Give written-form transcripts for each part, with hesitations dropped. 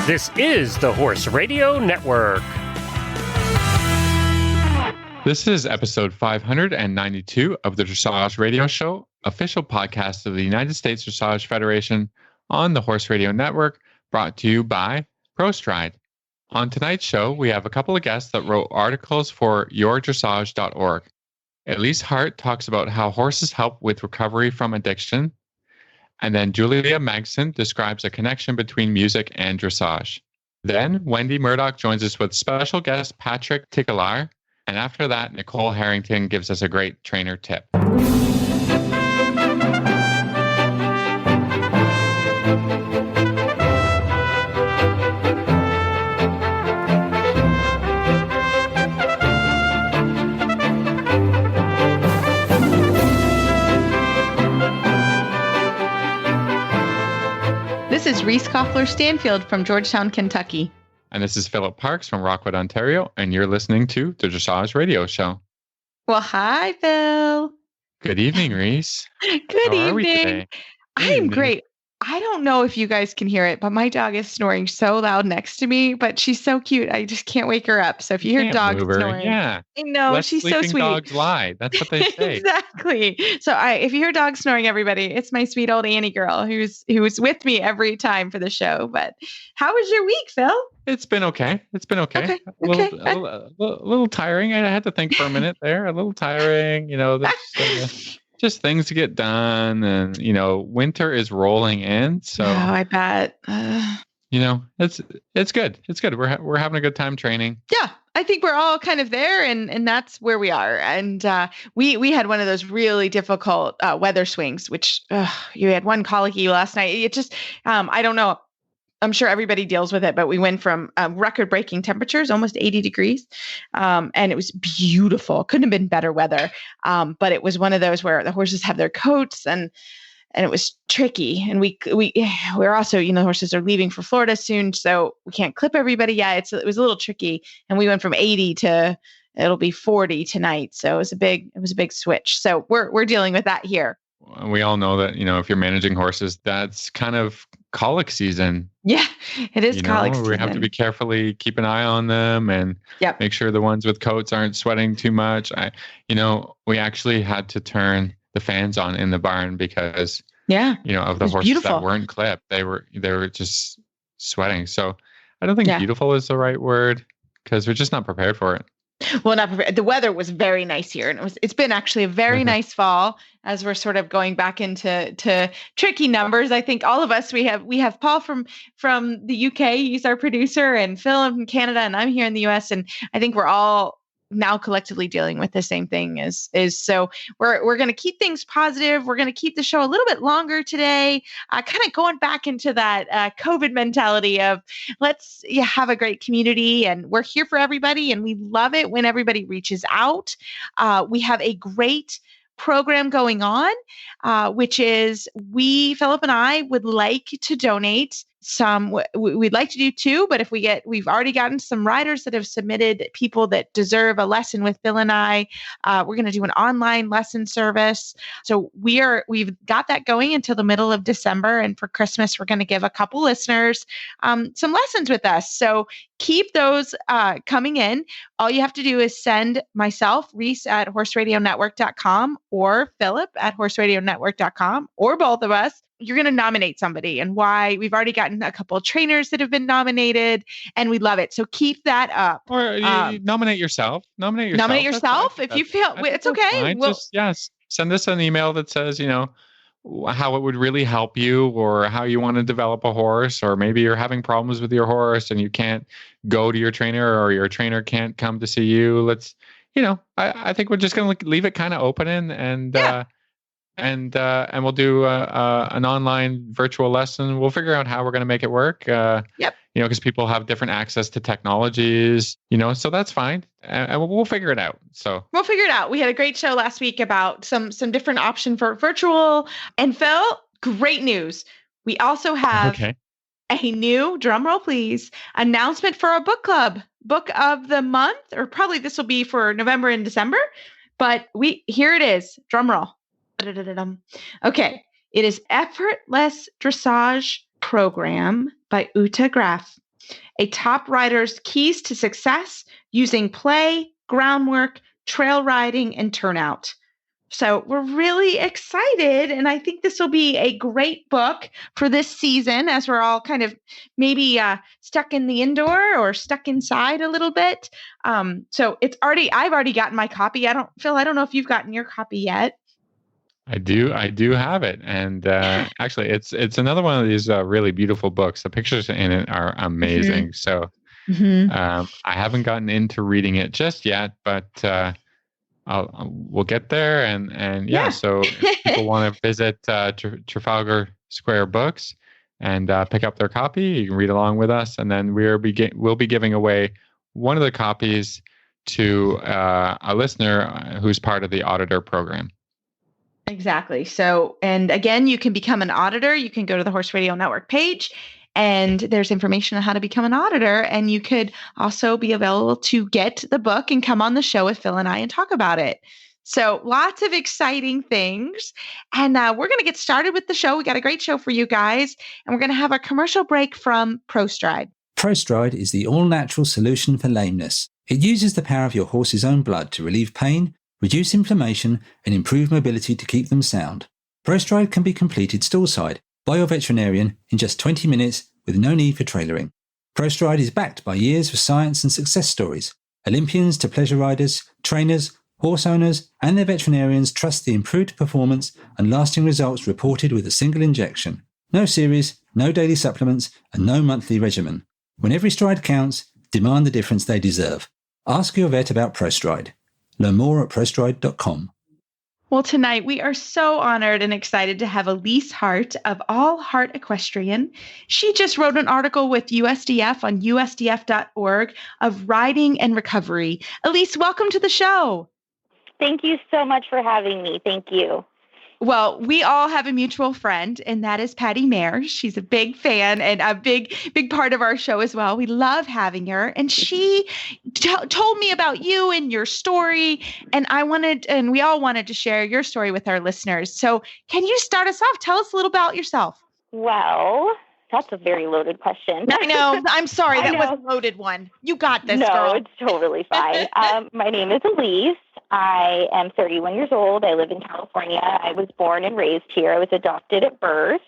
This is the Horse Radio Network. This is episode 592 of the Dressage Radio Show, official podcast of the United States Dressage Federation on the Horse Radio Network, brought to you by ProStride. On tonight's show, we have a couple of guests that wrote articles for yourdressage.org. Elyse Hart talks about how horses help with recovery from addiction. And then Julia Magsam describes a connection between music and dressage. Then Wendy Murdoch joins us with special guest Patrick Tigchelaar. And after that, Nicole Harrington gives us a great trainer tip. This is Reese Koffler-Stanfield from Georgetown, Kentucky. And this is Philip Parks from Rockwood, Ontario, and you're listening to the Dressage Radio Show. Well, hi, Phil. Good evening, Reese. Good How are we evening. today? I am great. I don't know if you guys can hear it, but my dog is snoring so loud next to me, but she's so cute. I just can't wake her up. So if you hear dogs snoring, yeah. I know, Let she's so sleeping sweet. Dogs lie. That's what they say. Exactly. So if you hear dogs snoring, everybody, it's my sweet old Annie girl who's with me every time for the show. But how was your week, Phil? It's been okay. Okay. A little tiring. I had to think for a minute there. A little tiring. Just things to get done, and winter is rolling in. So I bet. it's good. It's good. We're having a good time training. Yeah, I think we're all kind of there, and that's where we are. And we had one of those really difficult weather swings, which you had one colicky last night. It just I don't know. I'm sure everybody deals with it, but we went from record-breaking temperatures, almost 80 degrees, and it was beautiful. Couldn't have been better weather, but it was one of those where the horses have their coats, and it was tricky. And we're also, the horses are leaving for Florida soon, so we can't clip everybody yet. It was a little tricky, and we went from 80 to it'll be 40 tonight. So it was a big switch. So we're dealing with that here. We all know that, if you're managing horses, that's kind of colic season. Yeah, it is colic season. We have to be carefully keep an eye on them and make sure the ones with coats aren't sweating too much. We actually had to turn the fans on in the barn because, of the horses that weren't clipped. They were just sweating. So I don't think beautiful is the right word because we're just not prepared for it. Well, not prepared. The weather was very nice here, and it's been actually a very nice fall as we're sort of going back into tricky numbers. I think all of us we have Paul from the UK, he's our producer, and Phil from Canada, and I'm here in the US, and I think we're all now collectively dealing with the same thing is so we're going to keep things positive. We're going to keep the show a little bit longer today, kind of going back into that COVID mentality of let's have a great community, and we're here for everybody, and we love it when everybody reaches out. We have a great program going on, which is Philip and I would like to donate some. We'd like to do two, but if we've already gotten some riders that have submitted people that deserve a lesson with Phil and I. We're going to do an online lesson service. So we've got that going until the middle of December, and for Christmas, we're going to give a couple listeners some lessons with us. So keep those coming in. All you have to do is send myself, Reese at horseradionetwork.com, or Philip at horseradionetwork.com, or both of us. You're going to nominate somebody, and why. We've already gotten a couple of trainers that have been nominated, and we love it. So keep that up. Or nominate yourself. Nominate yourself if you feel it's okay. Just send us an email that says, how it would really help you, or how you want to develop a horse, or maybe you're having problems with your horse and you can't go to your trainer, or your trainer can't come to see you. Let's, I think we're just going to leave it kind of open and we'll do an online virtual lesson. We'll figure out how we're going to make it work. Because people have different access to technologies, so that's fine. And we'll figure it out. We'll figure it out. We had a great show last week about some different option for virtual. And Phil, great news. We also have a new, drum roll please, announcement for a book club. Book of the month, or probably this will be for November and December. But here it is. Drum roll. Okay. It is Effortless Dressage Program by Uta Graf. A Top Rider's Keys to Success Using Play, Groundwork, Trail Riding, and Turnout. So we're really excited, and I think this will be a great book for this season as we're all kind of maybe stuck in the indoor or stuck inside a little bit. So I've already gotten my copy. I don't know if you've gotten your copy yet. I do have it, and actually, it's another one of these really beautiful books. The pictures in it are amazing. So I haven't gotten into reading it just yet, but we'll get there, and yeah. So if people want to visit Trafalgar Square Books and pick up their copy, you can read along with us, and then we'll be giving away one of the copies to a listener who's part of the auditor program. Exactly. So, and again, you can become an auditor. You can go to the Horse Radio Network page, and there's information on how to become an auditor. And you could also be available to get the book and come on the show with Phil and I and talk about it. So lots of exciting things. And we're going to get started with the show. We got a great show for you guys. And we're going to have a commercial break from ProStride. ProStride is the all-natural solution for lameness. It uses the power of your horse's own blood to relieve pain, reduce inflammation, and improve mobility to keep them sound. ProStride can be completed stallside by your veterinarian in just 20 minutes with no need for trailering. ProStride is backed by years of science and success stories. Olympians to pleasure riders, trainers, horse owners, and their veterinarians trust the improved performance and lasting results reported with a single injection. No series, no daily supplements, and no monthly regimen. When every stride counts, demand the difference they deserve. Ask your vet about ProStride. Learn more at prostride.com. Well, tonight we are so honored and excited to have Elyse Hart of All Heart Equestrian. She just wrote an article with USDF on usdf.org of riding and recovery. Elyse, welcome to the show. Thank you so much for having me. Thank you. Well, we all have a mutual friend, and that is Patty Mayer. She's a big fan and a big part of our show as well. We love having her. And she told me about you and your story. And we all wanted to share your story with our listeners. So can you start us off? Tell us a little about yourself. Well, that's a very loaded question. I know. I'm sorry. That was a loaded one. You got this, girl. No, it's totally fine. My name is Elyse. I am 31 years old. I live in California. I was born and raised here. I was adopted at birth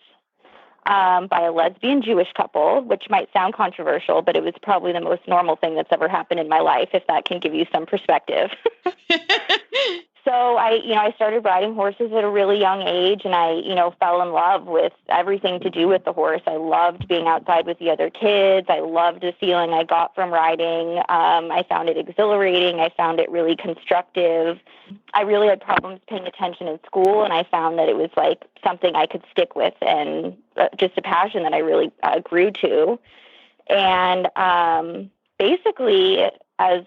by a lesbian Jewish couple, which might sound controversial, but it was probably the most normal thing that's ever happened in my life, if that can give you some perspective. So I started riding horses at a really young age, and I fell in love with everything to do with the horse. I loved being outside with the other kids. I loved the feeling I got from riding. I found it exhilarating. I found it really constructive. I really had problems paying attention in school, and I found that it was like something I could stick with and just a passion that I really grew to. And basically, as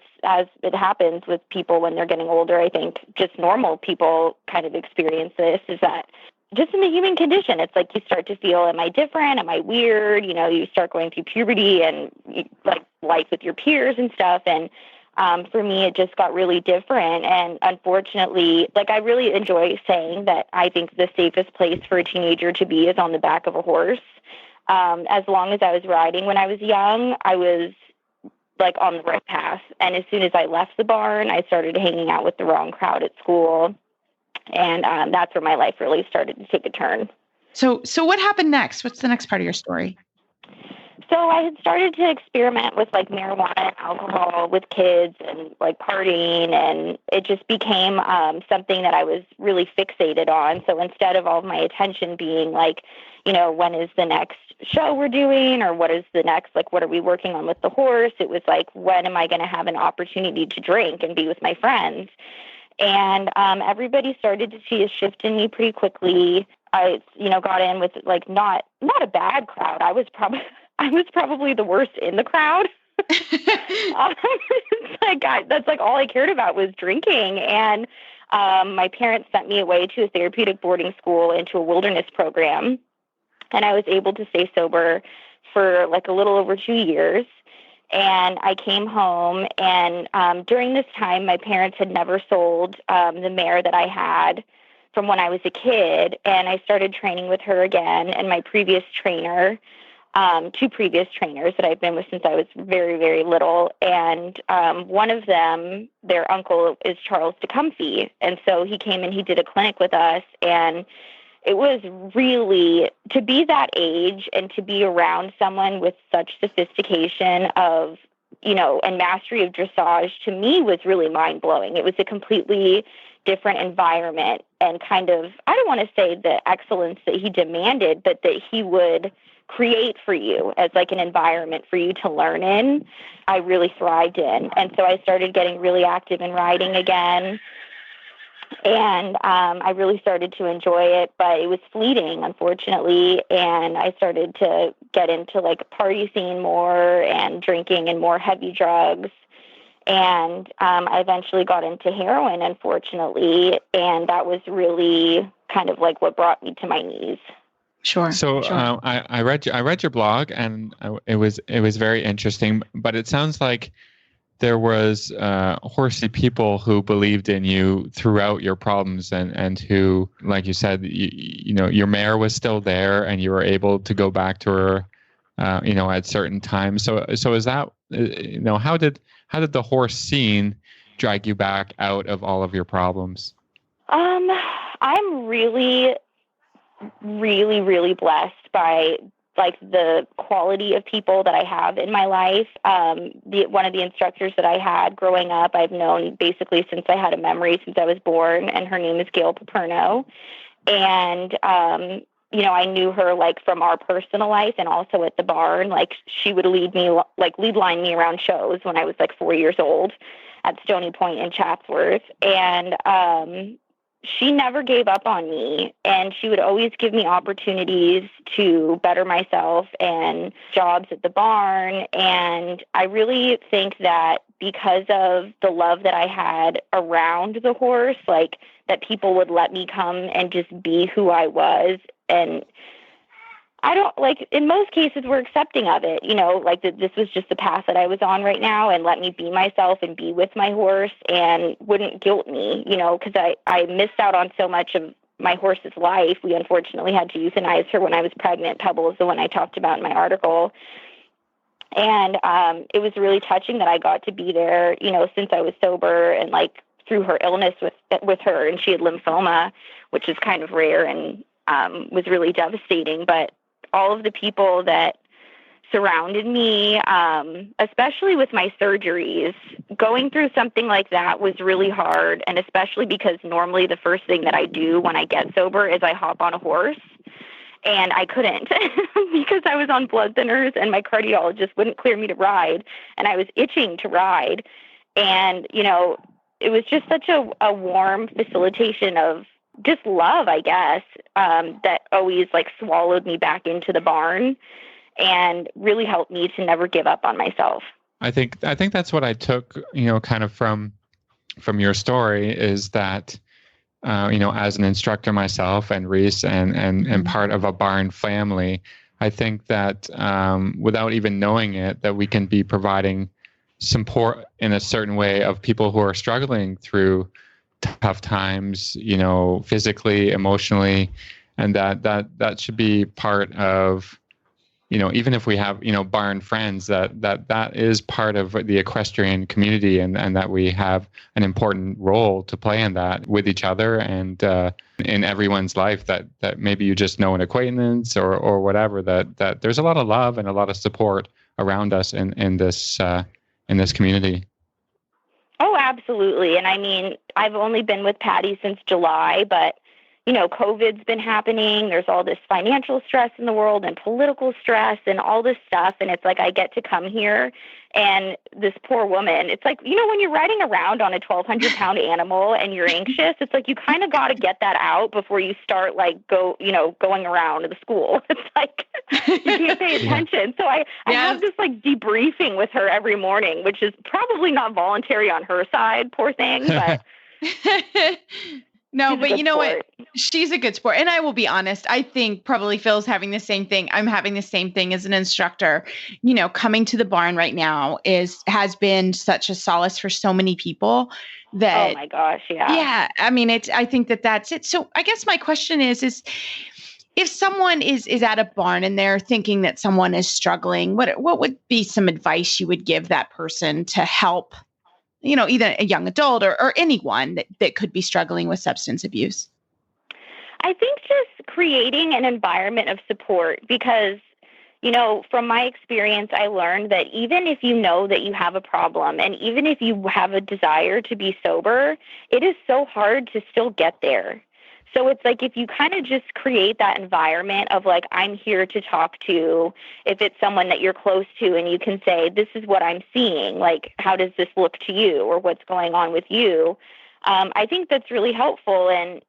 it happens with people when they're getting older, I think just normal people kind of experience this, is that just in the human condition, it's like you start to feel, am I different? Am I weird? You start going through puberty and like life with your peers and stuff. And for me, it just got really different. And unfortunately, like I really enjoy saying that I think the safest place for a teenager to be is on the back of a horse. As long as I was riding when I was young, I was like on the right path. And as soon as I left the barn, I started hanging out with the wrong crowd at school. And that's where my life really started to take a turn. So what happened next? What's the next part of your story? So I had started to experiment with like marijuana and alcohol with kids and like partying, and it just became something that I was really fixated on. So instead of all of my attention being like, when is the next show we're doing, or what is the next, like, what are we working on with the horse? It was like, when am I going to have an opportunity to drink and be with my friends? And everybody started to see a shift in me pretty quickly. I, got in with like not a bad crowd. I was probably the worst in the crowd. That's like all I cared about was drinking. And my parents sent me away to a therapeutic boarding school into a wilderness program. And I was able to stay sober for like a little over 2 years. And I came home, and during this time, my parents had never sold the mare that I had from when I was a kid. And I started training with her again. And my previous trainer two previous trainers that I've been with since I was very, very little. And one of them, their uncle is Charles Tecumseh. And so he came and he did a clinic with us. And it was really, to be that age and to be around someone with such sophistication of, and mastery of dressage, to me was really mind-blowing. It was a completely different environment and kind of, I don't want to say the excellence that he demanded, but that he would create for you as like an environment for you to learn in, I really thrived in. And so I started getting really active in riding again. And I really started to enjoy it, but it was fleeting, unfortunately. And I started to get into like party scene more and drinking and more heavy drugs. And I eventually got into heroin, unfortunately. And that was really kind of like what brought me to my knees. Sure. So sure. I read your blog, and it was very interesting. But it sounds like there was horsey people who believed in you throughout your problems, and who, like you said, your mare was still there, and you were able to go back to her, at certain times. So is that, how did the horse scene drag you back out of all of your problems? I'm really, really, really blessed by like the quality of people that I have in my life. One of the instructors that I had growing up, I've known basically since I had a memory, since I was born, and her name is Gail Paperno. And, I knew her like from our personal life and also at the barn. Like she would lead line me around shows when I was like 4 years old at Stony Point in Chatsworth. And, she never gave up on me, and she would always give me opportunities to better myself and jobs at the barn. And I really think that because of the love that I had around the horse, like that people would let me come and just be who I was. And I don't like, in most cases, we're accepting of it, like that this was just the path that I was on right now, and let me be myself and be with my horse and wouldn't guilt me, because I missed out on so much of my horse's life. We unfortunately had to euthanize her when I was pregnant. Pebble is the one I talked about in my article. And it was really touching that I got to be there, since I was sober, and like through her illness with her, and she had lymphoma, which is kind of rare and was really devastating. But all of the people that surrounded me, especially with my surgeries, going through something like that was really hard. And especially because normally the first thing that I do when I get sober is I hop on a horse. And I couldn't because I was on blood thinners and my cardiologist wouldn't clear me to ride. And I was itching to ride. And, it was just such a warm facilitation of just love, I guess, that always like swallowed me back into the barn and really helped me to never give up on myself. I think that's what I took, kind of from your story, is that, as an instructor myself and Reese and part of a barn family, I think that without even knowing it, that we can be providing support in a certain way of people who are struggling through tough times, physically, emotionally, and that should be part of, even if we have, barn friends, that is part of the equestrian community, and that we have an important role to play in that with each other and in everyone's life, that maybe you just know an acquaintance or whatever, that there's a lot of love and a lot of support around us in this community. Oh, absolutely. And I mean, I've only been with Patty since July, but, COVID's been happening. There's all this financial stress in the world and political stress and all this stuff. And it's like, I get to come here, and this poor woman, it's like, when you're riding around on a 1,200-pound animal and you're anxious, it's like, you kind of got to get that out before you start going around the school. It's like, you can't pay attention. So I have this like debriefing with her every morning, which is probably not voluntary on her side, poor thing, but no, but you know what? She's a good sport. And I will be honest, I think probably Phil's having the same thing. I'm having the same thing as an instructor. Coming to the barn right now has been such a solace for so many people that, oh my gosh, yeah. Yeah. I mean, I think that's it. So I guess my question is, if someone is at a barn and they're thinking that someone is struggling, what would be some advice you would give that person to help, either a young adult or anyone that could be struggling with substance abuse? I think just creating an environment of support, because, from my experience, I learned that even if you know that you have a problem and even if you have a desire to be sober, it is so hard to still get there. So it's like if you kind of just create that environment of like, I'm here to talk to, if it's someone that you're close to and you can say, this is what I'm seeing, like, how does this look to you or what's going on with you? I think that's really helpful. And,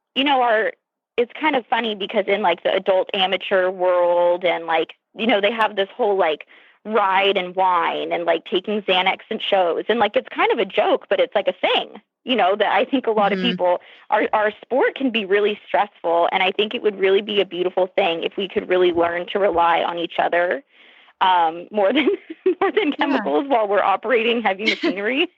it's kind of funny because in like the adult amateur world and like, they have this whole like ride and wine and like taking Xanax and shows. And like, it's kind of a joke, but it's like a thing. That I think a lot of people, our sport can be really stressful. And I think it would really be a beautiful thing if we could really learn to rely on each other more than chemicals while we're operating heavy machinery.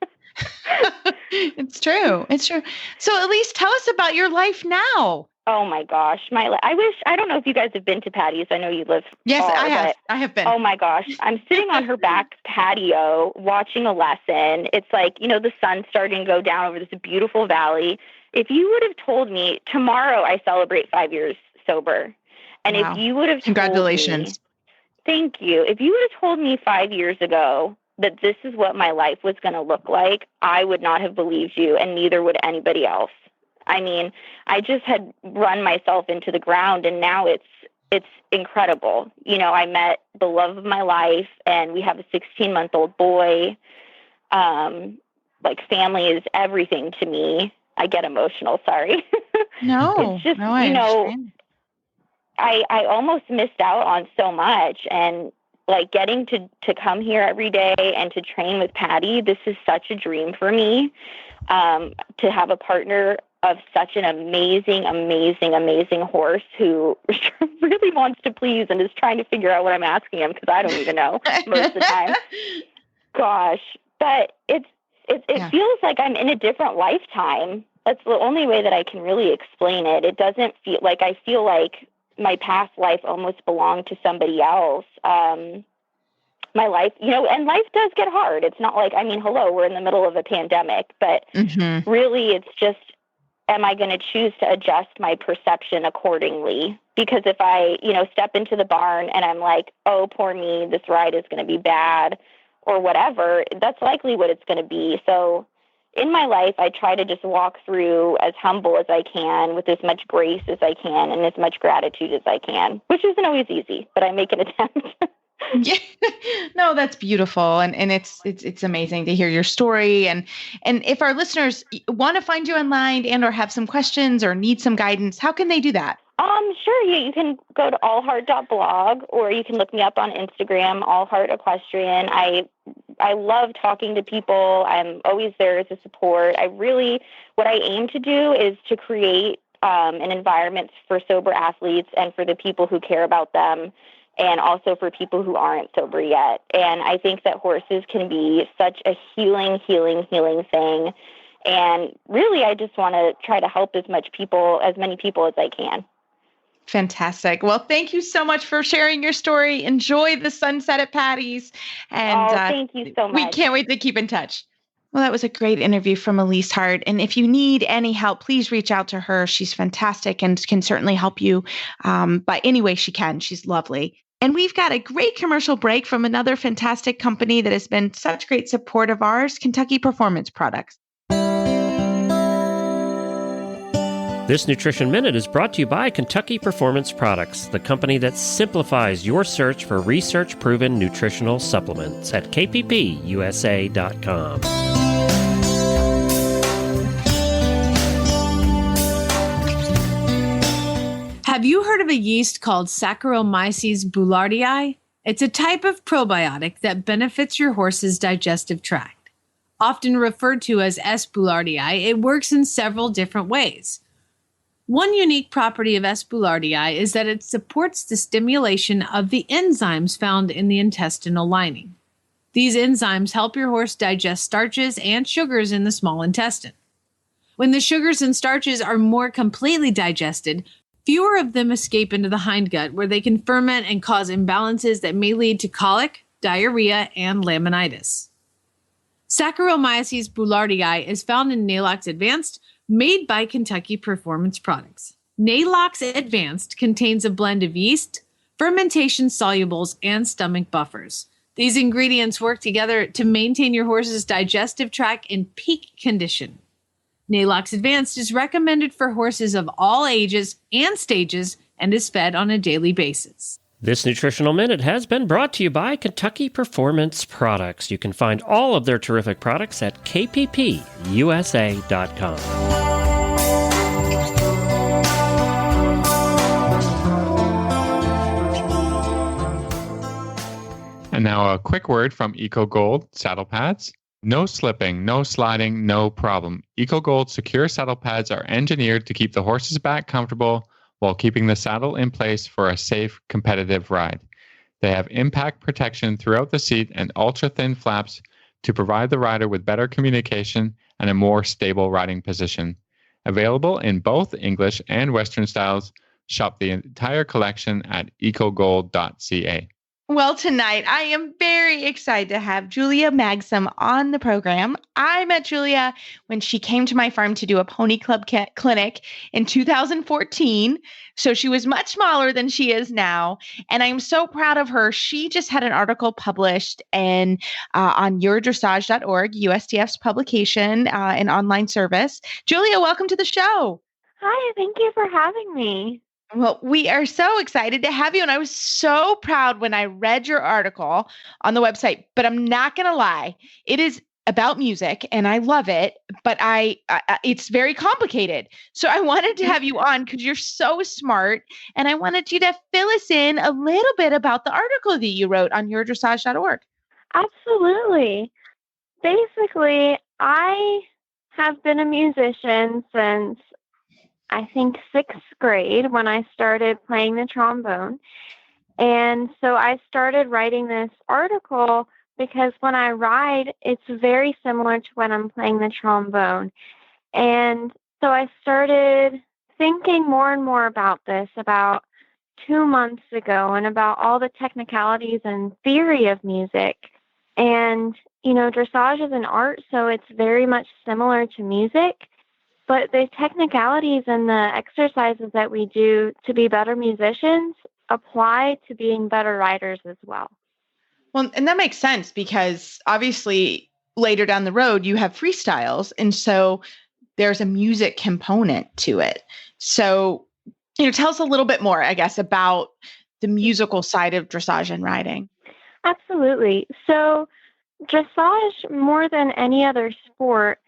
It's true. So Elyse, tell us about your life now. Oh my gosh. I don't know if you guys have been to Patty's. I know you live. Yes, I have been. Oh my gosh. I'm sitting on her back patio watching a lesson. It's like, the sun's starting to go down over this beautiful valley. If you would have told me tomorrow I celebrate 5 years sober. And wow. If you would have Congratulations. Thank you. If you would have told me 5 years ago that this is what my life was going to look like, I would not have believed you, and neither would anybody else. I mean, I just had run myself into the ground, and now it's incredible. I met the love of my life, and we have a 16-month-old boy. Like, family is everything to me. I get emotional. Sorry. No, it's just, I understand. I almost missed out on so much, and like getting to come here every day and to train with Patty, this is such a dream for me. To have a partner of such an amazing, amazing, amazing horse who really wants to please and is trying to figure out what I'm asking him because I don't even know most of the time. Gosh, but it feels like I'm in a different lifetime. That's the only way that I can really explain it. It doesn't feel like I feel like my past life almost belonged to somebody else. My life, and life does get hard. It's not like, hello, we're in the middle of a pandemic, but really it's just, am I going to choose to adjust my perception accordingly? Because if I, step into the barn and I'm like, oh, poor me, this ride is going to be bad or whatever, that's likely what it's going to be. So in my life, I try to just walk through as humble as I can with as much grace as I can and as much gratitude as I can, which isn't always easy, but I make an attempt. Yeah, no, that's beautiful. And it's amazing to hear your story. And if our listeners want to find you online and or have some questions or need some guidance, how can they do that? Sure. You can go to allheart.blog, or you can look me up on Instagram, allheartequestrian. I love talking to people. I'm always there as a support. What I aim to do is to create an environment for sober athletes and for the people who care about them, and also for people who aren't sober yet. And I think that horses can be such a healing thing. And really, I just want to try to help as many people as I can. Fantastic. Well, thank you so much for sharing your story. Enjoy the sunset at Patty's. And thank you so much. We can't wait to keep in touch. Well, that was a great interview from Elyse Hart. And if you need any help, please reach out to her. She's fantastic and can certainly help you by any way she can. She's lovely. And we've got a great commercial break from another fantastic company that has been such great support of ours, Kentucky Performance Products. This Nutrition Minute is brought to you by Kentucky Performance Products, the company that simplifies your search for research-proven nutritional supplements at kppusa.com. Have you heard of a yeast called Saccharomyces boulardii? It's a type of probiotic that benefits your horse's digestive tract. Often referred to as S. boulardii, it works in several different ways. One unique property of S. boulardii is that it supports the stimulation of the enzymes found in the intestinal lining. These enzymes help your horse digest starches and sugars in the small intestine. When the sugars and starches are more completely digested, Fewer of them escape into the hindgut, where they can ferment and cause imbalances that may lead to colic, diarrhea, and laminitis. Saccharomyces boulardii is found in Nalox Advanced, made by Kentucky Performance Products. Nalox Advanced contains a blend of yeast, fermentation solubles, and stomach buffers. These ingredients work together to maintain your horse's digestive tract in peak condition. Nalox Advanced is recommended for horses of all ages and stages and is fed on a daily basis. This Nutritional Minute has been brought to you by Kentucky Performance Products. You can find all of their terrific products at kppusa.com. And now a quick word from EcoGold saddle pads. No slipping, no sliding, no problem. EcoGold secure saddle pads are engineered to keep the horse's back comfortable while keeping the saddle in place for a safe, competitive ride. They have impact protection throughout the seat and ultra-thin flaps to provide the rider with better communication and a more stable riding position. Available in both English and Western styles, shop the entire collection at ecogold.ca. Well, tonight I am very excited to have Julia Magsam on the program. I met Julia when she came to my farm to do a pony club clinic in 2014. So she was much smaller than she is now. And I'm so proud of her. She just had an article published on yourdressage.org, USDF's publication, an online service. Julia, welcome to the show. Hi, thank you for having me. Well, we are so excited to have you. And I was so proud when I read your article on the website, but I'm not going to lie. It is about music and I love it, but it's very complicated. So I wanted to have you on because you're so smart. And I wanted you to fill us in a little bit about the article that you wrote on yourdressage.org. Absolutely. Basically, I have been a musician since I think 6th grade when I started playing the trombone. And so I started writing this article because when I ride, it's very similar to when I'm playing the trombone. And so I started thinking more and more about this about 2 months ago and about all the technicalities and theory of music. And, dressage is an art, so it's very much similar to music. But the technicalities and the exercises that we do to be better musicians apply to being better riders as well. Well, and that makes sense because obviously later down the road, you have freestyles. And so there's a music component to it. So, tell us a little bit more, I guess, about the musical side of dressage and riding. Absolutely. So dressage, more than any other sport,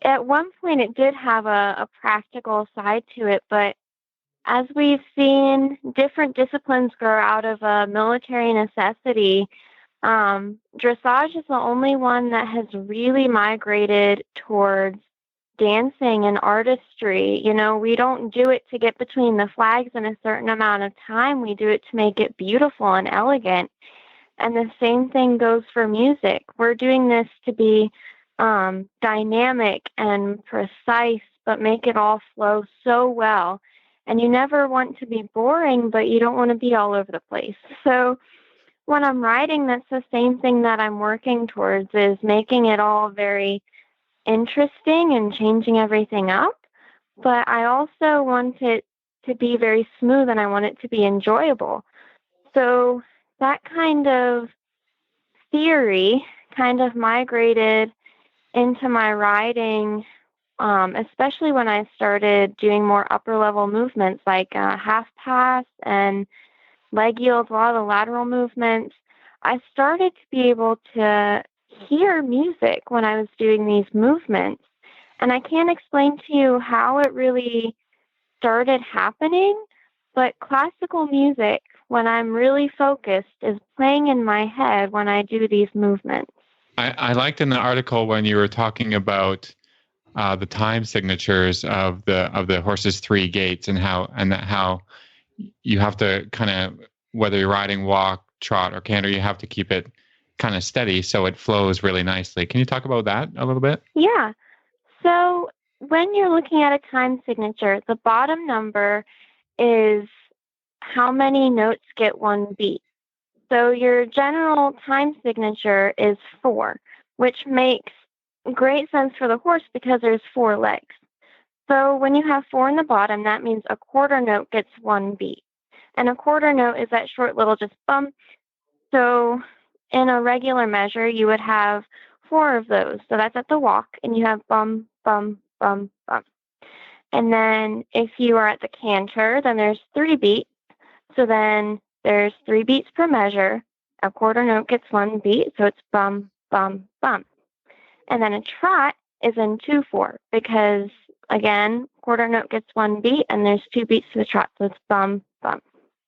at one point, it did have a practical side to it, but as we've seen different disciplines grow out of a military necessity, dressage is the only one that has really migrated towards dancing and artistry. We don't do it to get between the flags in a certain amount of time. We do it to make it beautiful and elegant. And the same thing goes for music. We're doing this to be dynamic and precise, but make it all flow so well. And you never want to be boring, but you don't want to be all over the place. So when I'm writing, that's the same thing that I'm working towards, is making it all very interesting and changing everything up. But I also want it to be very smooth and I want it to be enjoyable. So that kind of theory kind of migrated into my riding, especially when I started doing more upper level movements like half pass and leg yields, a lot of the lateral movements. I started to be able to hear music when I was doing these movements. And I can't explain to you how it really started happening, but classical music, when I'm really focused, is playing in my head when I do these movements. I liked in the article when you were talking about the time signatures of the horse's 3 gaits and how you have to kind of, whether you're riding, walk, trot, or canter, you have to keep it kind of steady so it flows really nicely. Can you talk about that a little bit? Yeah. So when you're looking at a time signature, the bottom number is how many notes get one beat. So your general time signature is 4, which makes great sense for the horse because there's 4 legs. So when you have 4 in the bottom, that means a quarter note gets one beat. And a quarter note is that short little just bum. So in a regular measure, you would have 4 of those. So that's at the walk, and you have bum, bum, bum, bum. And then if you are at the canter, then there's 3 beats. So then there's 3 beats per measure. A quarter note gets one beat, so it's bum, bum, bum. And then a trot is in 2/4 because, again, quarter note gets one beat, and there's 2 beats to the trot, so it's bum, bum.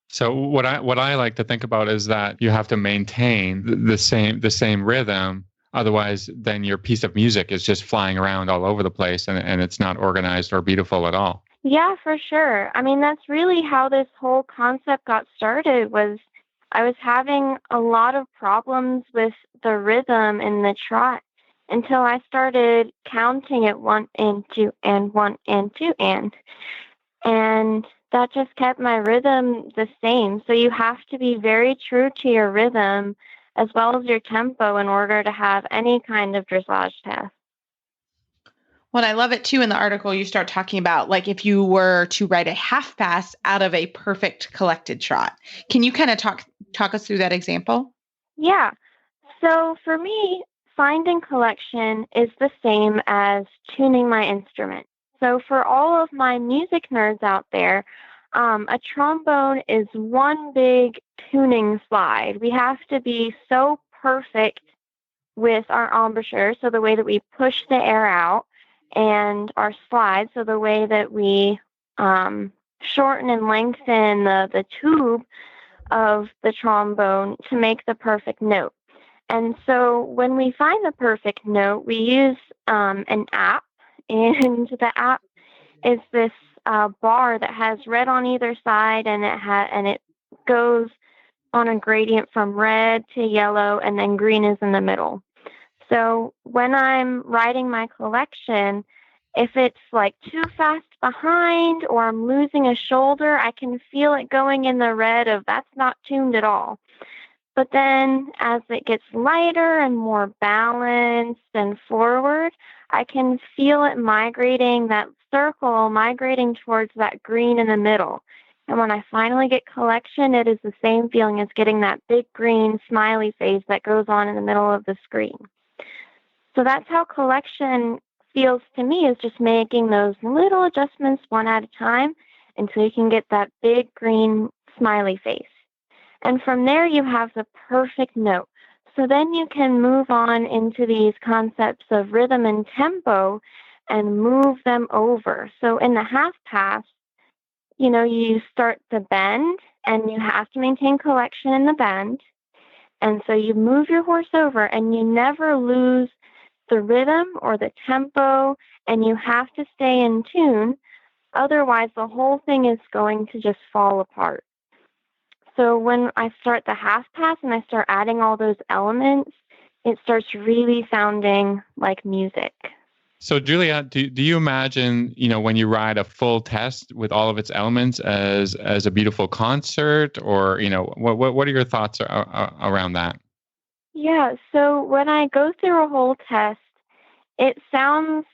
So what I like to think about is that you have to maintain the same rhythm. Otherwise, then your piece of music is just flying around all over the place, and it's not organized or beautiful at all. Yeah, for sure. I mean, that's really how this whole concept got started. Was I was having a lot of problems with the rhythm in the trot until I started counting it 1 and 2 and 1 and 2 and that just kept my rhythm the same. So you have to be very true to your rhythm as well as your tempo in order to have any kind of dressage test. Well, I love it too. In the article, you start talking about like if you were to write a half pass out of a perfect collected trot. Can you kind of talk us through that example? Yeah. So for me, finding collection is the same as tuning my instrument. So for all of my music nerds out there, a trombone is one big tuning slide. We have to be so perfect with our embouchure, so the way that we push the air out, and our slide, so the way that we shorten and lengthen the tube of the trombone to make the perfect note. And so when we find the perfect note, we use an app, and the app is this bar that has red on either side, and it goes on a gradient from red to yellow, and then green is in the middle. So when I'm writing my collection, if it's like too fast behind or I'm losing a shoulder, I can feel it going in the red of that's not tuned at all. But then as it gets lighter and more balanced and forward, I can feel it migrating, that circle migrating towards that green in the middle. And when I finally get collection, it is the same feeling as getting that big green smiley face that goes on in the middle of the screen. So that's how collection feels to me, is just making those little adjustments one at a time until you can get that big green smiley face. And from there, you have the perfect note. So then you can move on into these concepts of rhythm and tempo and move them over. So in the half pass, you start the bend and you have to maintain collection in the bend. And so you move your horse over and you never lose the rhythm or the tempo, and you have to stay in tune. Otherwise, the whole thing is going to just fall apart. So when I start the half pass and I start adding all those elements, it starts really sounding like music. So Julia, do you imagine, when you ride a full test with all of its elements as a beautiful concert, or, what are your thoughts around that? Yeah, so when I go through a whole test, it sounds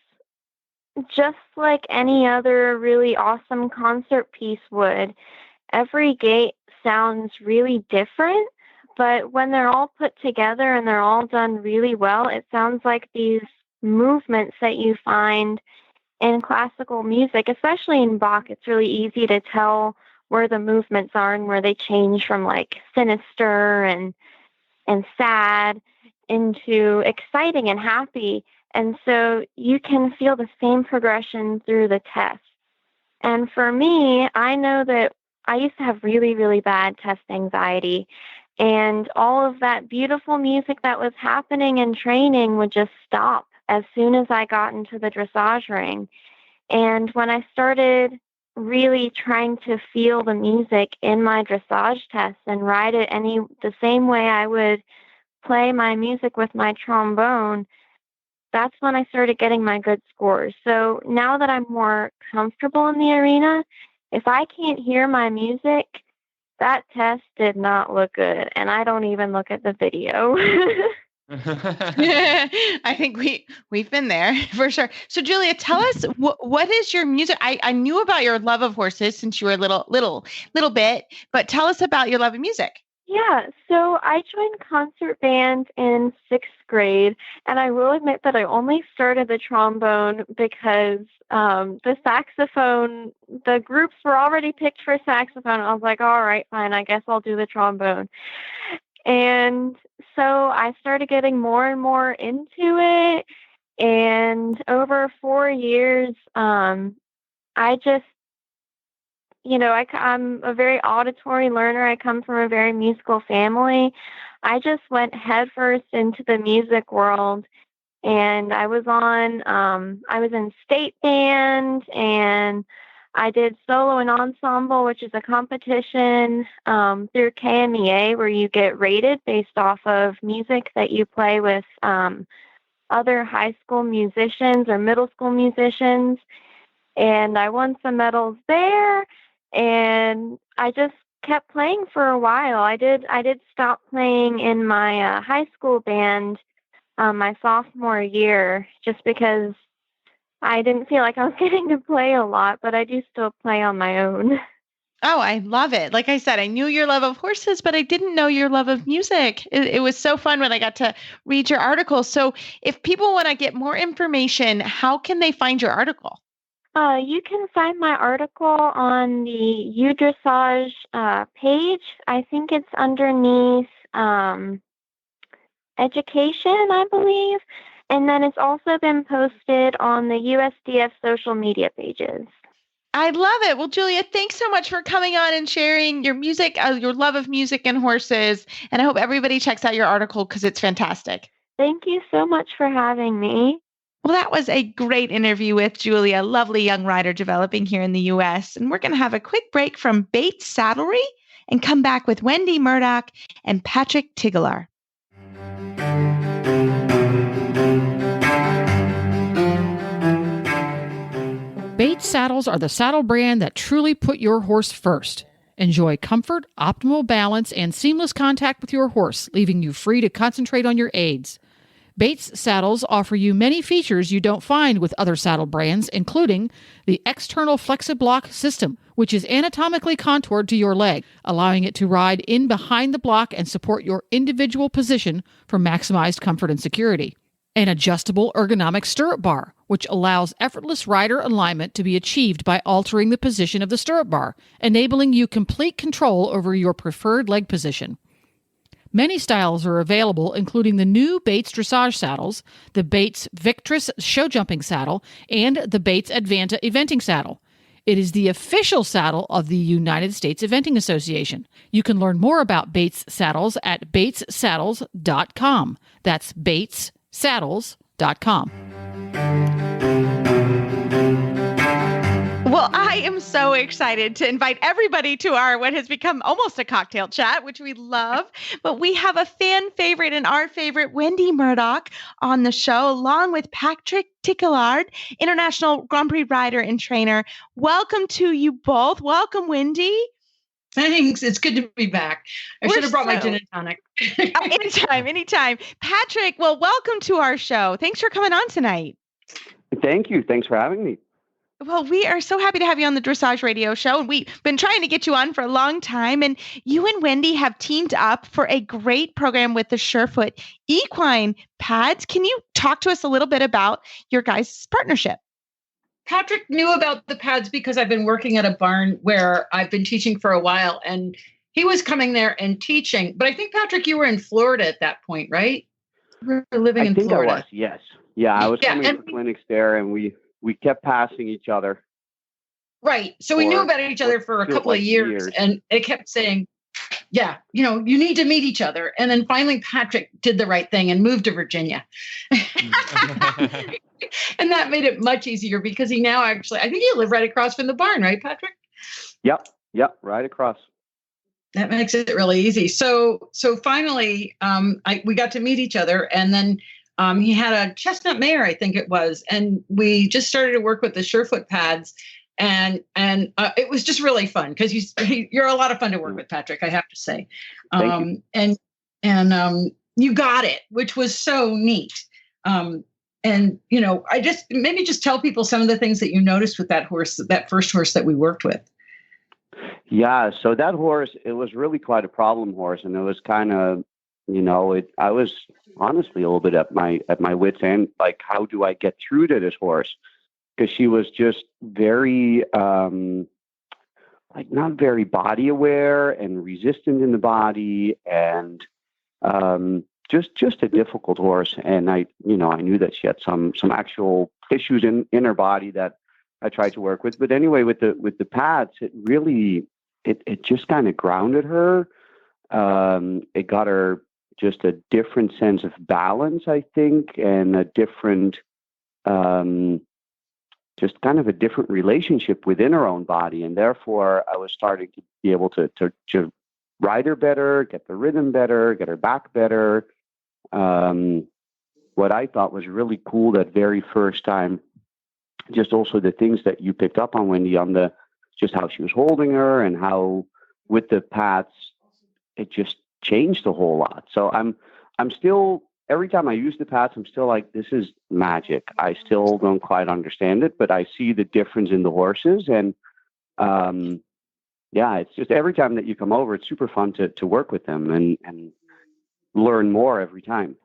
just like any other really awesome concert piece would. Every gate sounds really different, but when they're all put together and they're all done really well, it sounds like these movements that you find in classical music, especially in Bach. It's really easy to tell where the movements are and where they change from like sinister and sad into exciting and happy. And so you can feel the same progression through the test. And for me, I know that I used to have really, really bad test anxiety. And all of that beautiful music that was happening in training would just stop as soon as I got into the dressage ring. And when I started really trying to feel the music in my dressage tests and ride it the same way I would play my music with my trombone, that's when I started getting my good scores. So now that I'm more comfortable in the arena, if I can't hear my music, that test did not look good. And I don't even look at the video. I think we've been there for sure. So Julia, tell us what is your music? I knew about your love of horses since you were a little bit, but tell us about your love of music. Yeah, so I joined concert band in 6th grade, and I will admit that I only started the trombone because the saxophone, the groups were already picked for saxophone. I was like, all right, fine, I guess I'll do the trombone. And so I started getting more and more into it, and over 4 years, I just, I'm a very auditory learner. I come from a very musical family. I just went headfirst into the music world, and I was in state band, and I did solo and ensemble, which is a competition through KMEA where you get rated based off of music that you play with other high school musicians or middle school musicians. And I won some medals there. And I just kept playing for a while. I did stop playing in my high school band my sophomore year just because I didn't feel like I was getting to play a lot, but I do still play on my own. Oh, I love it. Like I said, I knew your love of horses, but I didn't know your love of music. It was so fun when I got to read your article. So if people want to get more information, how can they find your article? You can find my article on the Dressage page. I think it's underneath education, I believe. And then it's also been posted on the USDF social media pages. I love it. Well, Julia, thanks so much for coming on and sharing your music, your love of music and horses. And I hope everybody checks out your article because it's fantastic. Thank you so much for having me. Well, that was a great interview with Julia, lovely young rider developing here in the U.S. And we're going to have a quick break from Bates Saddlery and come back with Wendy Murdoch and Patrick Tigchelaar. Bates saddles are the saddle brand that truly put your horse first. Enjoy comfort, optimal balance, and seamless contact with your horse, leaving you free to concentrate on your aids. Bates saddles offer you many features you don't find with other saddle brands, including the external FlexiBlock system, which is anatomically contoured to your leg, allowing it to ride in behind the block and support your individual position for maximized comfort and security. An adjustable ergonomic stirrup bar, which allows effortless rider alignment to be achieved by altering the position of the stirrup bar, enabling you complete control over your preferred leg position. Many styles are available, including the new Bates Dressage saddles, the Bates Victress show jumping saddle, and the Bates Advanta eventing saddle. It is the official saddle of the United States Eventing Association. You can learn more about Bates saddles at batessaddles.com. That's batessaddles.com. Well, I am so excited to invite everybody to our what has become almost a cocktail chat, which we love. But we have a fan favorite and our favorite, Wendy Murdoch, on the show, along with Patrick Tigchelaar, international Grand Prix rider and trainer. Welcome to you both. Welcome, Wendy. Thanks. It's good to be back. I should have brought my gin and tonic. Anytime. Patrick, well, welcome to our show. Thanks for coming on tonight. Thank you. Thanks for having me. Well, we are so happy to have you on the Dressage Radio Show, and we've been trying to get you on for a long time. And you and Wendy have teamed up for a great program with the Surefoot equine pads. Can you talk to us a little bit about your guys' partnership? Patrick knew about the pads because I've been working at a barn where I've been teaching for a while, and he was coming there and teaching. But I think, Patrick, you were in Florida at that point, right? You were living in Florida. I was, yes. Yeah, I was coming to clinics there, and we kept passing each other. Right. So we knew about each other for a couple of years, and it kept saying, yeah, you need to meet each other. And then finally, Patrick did the right thing and moved to Virginia. And that made it much easier because he now actually, I think you live right across from the barn, right, Patrick? Yep, right across. That makes it really easy. So finally, we got to meet each other, and then he had a chestnut mare, I think it was, and we just started to work with the Surefoot pads. and it was just really fun because you're a lot of fun to work with, Patrick, I have to say. Thank you. And you got it, which was so neat. And, I just tell people some of the things that you noticed with that horse, that first horse that we worked with. Yeah. So that horse, it was really quite a problem horse. And it was kind of, I was honestly a little bit at my wit's end, like, how do I get through to this horse? Because she was just very, not very body aware and resistant in the body, and just a difficult horse. And I knew that she had some actual issues in her body that I tried to work with. But anyway, with the pads, it really, it just kind of grounded her. It got her just a different sense of balance, I think, and a different, just kind of a different relationship within her own body. And therefore, I was starting to be able to ride her better, get the rhythm better, get her back better. What I thought was really cool that very first time, just also the things that you picked up on, Wendy, on just how she was holding her and how with the pads, it just changed a whole lot. So I'm still, every time I use the pads, I'm still like, this is magic. I still don't quite understand it, but I see the difference in the horses. And it's just every time that you come over, it's super fun to work with them and learn more every time.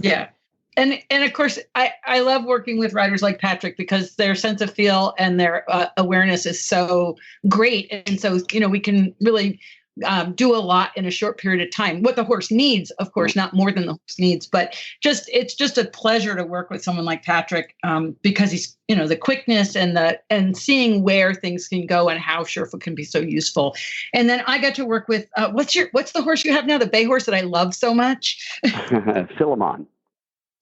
Yeah. And of course, I love working with riders like Patrick because their sense of feel and their awareness is so great. And so, we can really do a lot in a short period of time. What the horse needs, of course, not more than the horse needs, but it's just a pleasure to work with someone like Patrick because he's, the quickness and seeing where things can go and how Sherpa can be so useful. And then I got to work with, what's the horse you have now? The bay horse that I love so much? Philemon.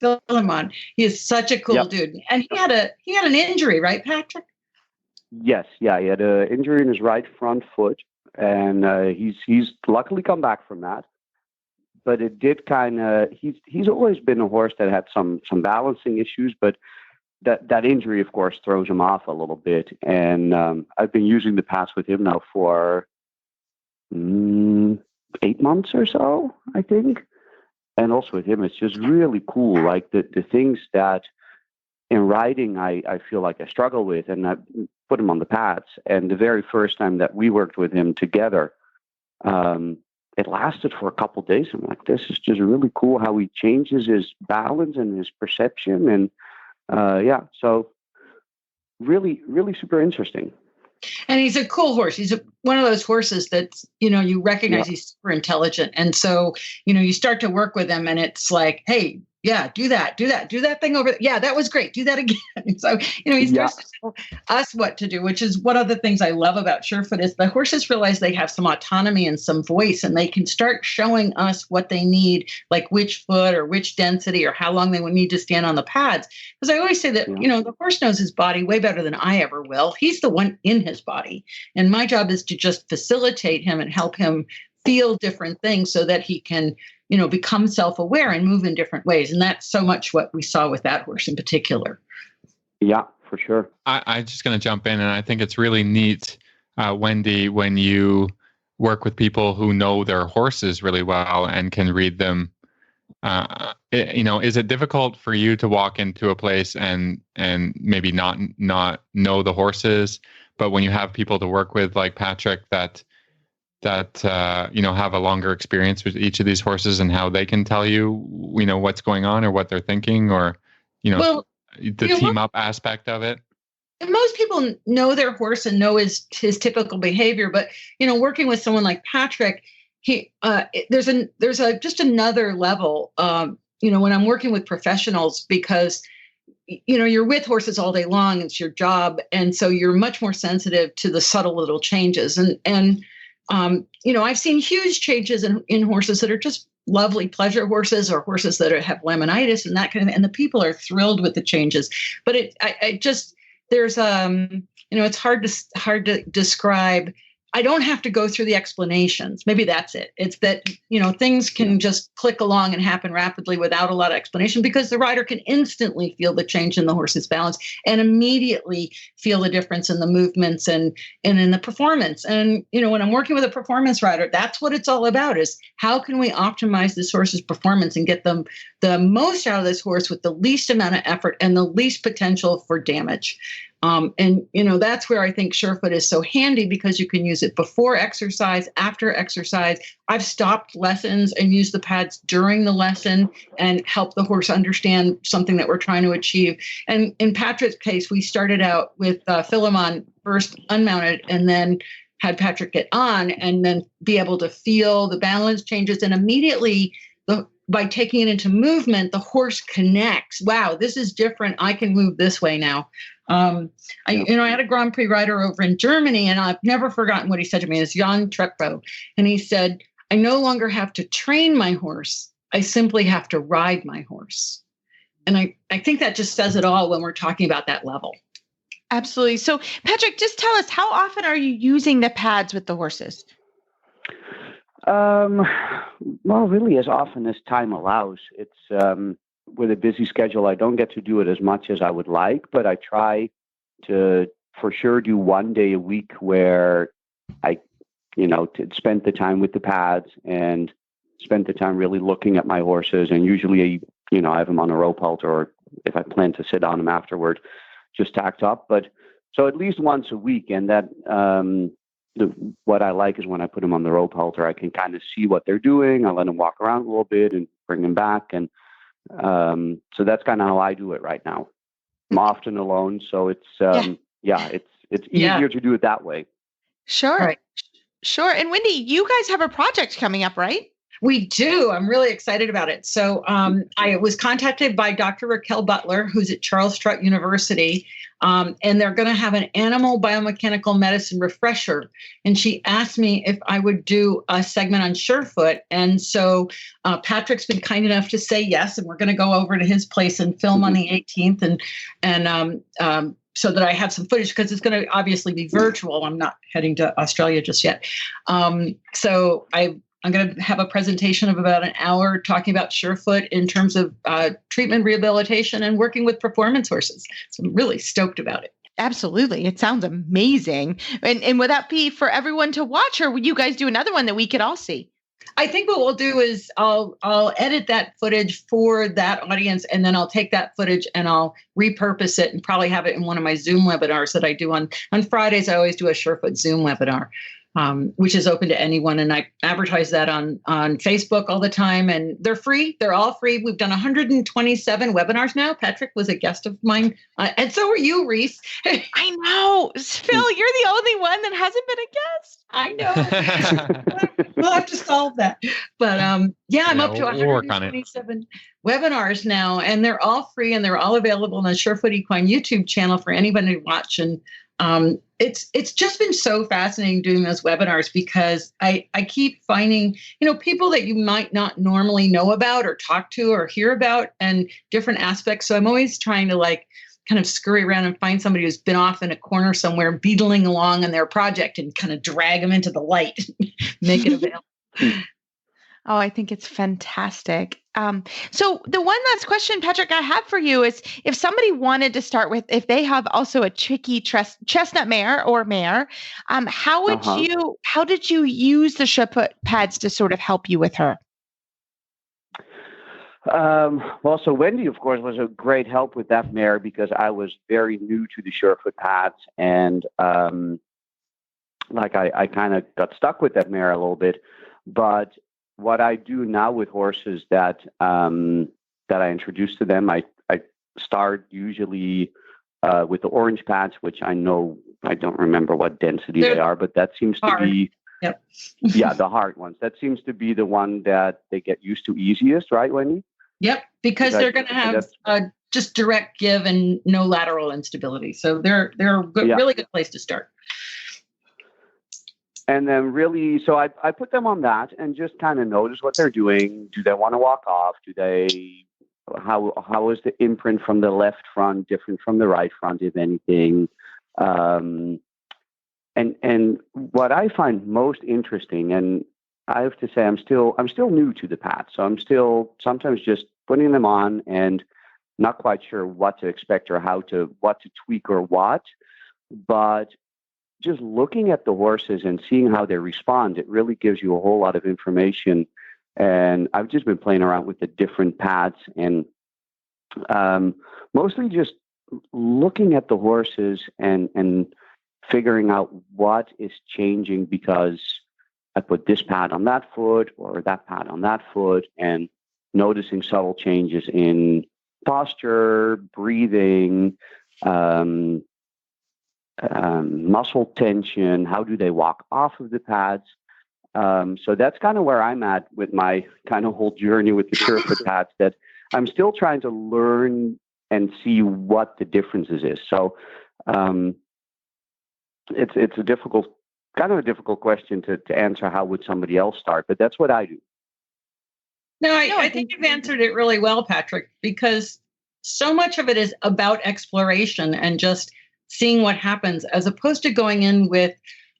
Philemon. He is such a cool dude. And he had an injury, right, Patrick? Yes. Yeah. He had an injury in his right front foot. And he's luckily come back from that, but it did kind of. He's always been a horse that had some balancing issues, but that injury, of course, throws him off a little bit. And I've been using the pads with him now for 8 months or so, I think. And also with him, it's just really cool. Like the things that in riding, I feel like I struggle with, and I put him on the pads. And the very first time that we worked with him together, it lasted for a couple of days. I'm like, this is just really cool how he changes his balance and his perception. And so really, really super interesting. And he's a cool horse. He's one of those horses that, you recognize he's super intelligent. And so, you start to work with him and it's like, hey, yeah, do that thing over there. Yeah, that was great. Do that again. So, he starts to tell us what to do, which is one of the things I love about Surefoot is the horses realize they have some autonomy and some voice, and they can start showing us what they need, like which foot or which density or how long they would need to stand on the pads. Because I always say that, the horse knows his body way better than I ever will. He's the one in his body. And my job is to just facilitate him and help him feel different things so that he can become self-aware and move in different ways. And that's so much what we saw with that horse in particular. Yeah, for sure. I'm just going to jump in. And I think it's really neat, Wendy, when you work with people who know their horses really well and can read them. Is it difficult for you to walk into a place and maybe not know the horses, but when you have people to work with like Patrick that have a longer experience with each of these horses and how they can tell you, what's going on or what they're thinking or, the team up aspect of it? Most people know their horse and know his typical behavior, but, working with someone like Patrick, there's just another level, when I'm working with professionals because, you're with horses all day long. It's your job. And so you're much more sensitive to the subtle little changes. And I've seen huge changes in horses that are just lovely pleasure horses or horses that have laminitis and that kind of, and the people are thrilled with the changes. But it's hard to describe. I don't have to go through the explanations. Maybe that's it. It's that, things can just click along and happen rapidly without a lot of explanation, because the rider can instantly feel the change in the horse's balance and immediately feel the difference in the movements and in the performance. And, when I'm working with a performance rider, that's what it's all about, is how can we optimize this horse's performance and get them the most out of this horse with the least amount of effort and the least potential for damage. That's where I think Surefoot is so handy, because you can use it before exercise, after exercise. I've stopped lessons and used the pads during the lesson and help the horse understand something that we're trying to achieve. And in Patrick's case, we started out with Philemon first unmounted, and then had Patrick get on and then be able to feel the balance changes. And immediately, by taking it into movement, the horse connects. Wow, this is different. I can move this way now. I had a Grand Prix rider over in Germany, and I've never forgotten what he said to me. It's Jan Trekbo. And he said, I no longer have to train my horse. I simply have to ride my horse. And I think that just says it all when we're talking about that level. Absolutely. So, Patrick, just tell us, how often are you using the pads with the horses? Well, really as often as time allows. It's with a busy schedule, I don't get to do it as much as I would like, but I try to for sure do one day a week where I, to spend the time with the pads and spend the time really looking at my horses. And usually, I have them on a rope halter, or if I plan to sit on them afterward, just tacked up. But so at least once a week. And that, what I like is when I put them on the rope halter, I can kind of see what they're doing. I let them walk around a little bit and bring them back. And so that's kind of how I do it right now. I'm often alone, so it's it's easier to do it that way. Sure. Right. Sure. And Wendy, you guys have a project coming up, right? We do. I'm really excited about it. So I was contacted by Dr. Raquel Butler, who's at Charles Strutt University, and they're going to have an animal biomechanical medicine refresher. And she asked me if I would do a segment on Surefoot. And so Patrick's been kind enough to say yes, and we're going to go over to his place and film on the 18th, and so that I have some footage, because it's going to obviously be virtual. I'm not heading to Australia just yet. So I'm going to have a presentation of about an hour talking about Surefoot in terms of treatment, rehabilitation, and working with performance horses. So I'm really stoked about it. Absolutely. It sounds amazing. And would that be for everyone to watch, or would you guys do another one that we could all see? I think what we'll do is I'll edit that footage for that audience, and then I'll take that footage and I'll repurpose it and probably have it in one of my Zoom webinars that I do on Fridays. I always do a Surefoot Zoom webinar. Which is open to anyone. And I advertise that on Facebook all the time. And they're free. They're all free. We've done 127 webinars now. Patrick was a guest of mine. And so are you, Reese. I know. Phil, you're the only one that hasn't been a guest. I know. We'll have to solve that. But I'm up to 127 webinars now. And they're all free, and they're all available on the Surefoot Equine YouTube channel for anybody to watch. And it's just been so fascinating doing those webinars, because I keep finding, people that you might not normally know about or talk to or hear about, and different aspects. So I'm always trying to kind of scurry around and find somebody who's been off in a corner somewhere, beetling along on their project, and kind of drag them into the light, make it available. Oh, I think it's fantastic. So the one last question, Patrick, I have for you is, if somebody wanted to start with, if they have also a tricky chestnut mare or mare, how did you use the Surefoot pads to sort of help you with her? Well, so Wendy, of course, was a great help with that mare, because I was very new to the Surefoot pads, and I kind of got stuck with that mare a little bit. But what I do now with horses that I introduce to them, I start usually with the orange pads, which I know, I don't remember what density they are, but that seems to be, the hard ones. That seems to be the one that they get used to easiest, right, Wendy? Yep, because they're going to have just direct give and no lateral instability. So they're a really good place to start. And then really, so I put them on that and just kind of notice what they're doing. Do they want to walk off? How is the imprint from the left front different from the right front, if anything? And what I find most interesting, and I have to say, I'm still new to the pads, so I'm still sometimes just putting them on and not quite sure what to expect or what to tweak or what. But just looking at the horses and seeing how they respond, it really gives you a whole lot of information. And I've just been playing around with the different pads and mostly just looking at the horses and figuring out what is changing because I put this pad on that foot or that pad on that foot, and noticing subtle changes in posture, breathing, muscle tension, how do they walk off of the pads. So that's kind of where I'm at with my kind of whole journey with the Surefoot pads, that I'm still trying to learn and see what the differences is. So it's a difficult question to answer. How would somebody else start? But that's what I do. No, I think you've answered it really well, Patrick, because so much of it is about exploration and just seeing what happens, as opposed to going in with,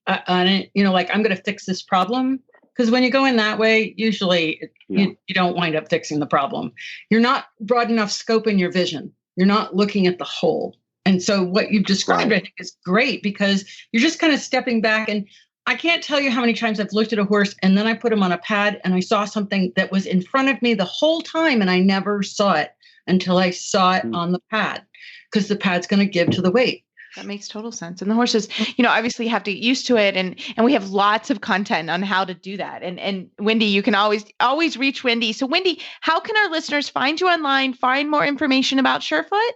like, I'm going to fix this problem. Because when you go in that way, usually you don't wind up fixing the problem. You're not broad enough scope in your vision. You're not looking at the whole. And so what you've described, I think, is great, because you're just kind of stepping back. And I can't tell you how many times I've looked at a horse and then I put him on a pad and I saw something that was in front of me the whole time, and I never saw it until I saw it on the pad, because the pad's going to give to the weight. That makes total sense. And the horses, obviously have to get used to it. And we have lots of content on how to do that. And Wendy, you can always reach Wendy. So Wendy, how can our listeners find you online, find more information about Surefoot?